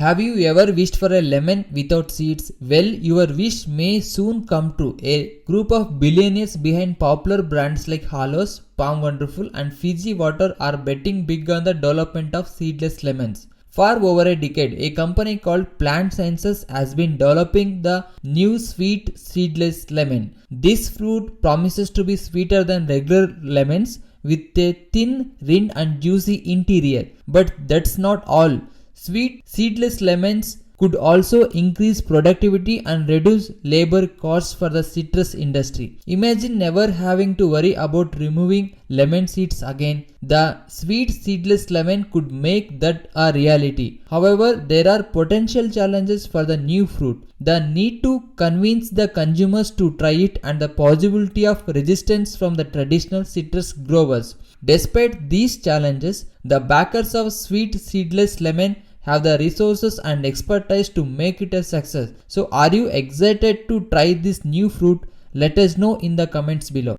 Have you ever wished for a lemon without seeds? Well, your wish may soon come true. A group of billionaires behind popular brands like Hallows, Palm Wonderful, and Fiji Water are betting big on the development of seedless lemons. For over a decade, a company called Plant Sciences has been developing the new sweet seedless lemon. This fruit promises to be sweeter than regular lemons with a thin rind and juicy interior. But that's not all. Sweet seedless lemons could also increase productivity and reduce labor costs for the citrus industry. Imagine never having to worry about removing lemon seeds again. The sweet seedless lemon could make that a reality. However, there are potential challenges for the new fruit. The need to convince the consumers to try it and the possibility of resistance from the traditional citrus growers. Despite these challenges, the backers of sweet seedless lemon have the resources and expertise to make it a success. So are you excited to try this new fruit? Let us know in the comments below.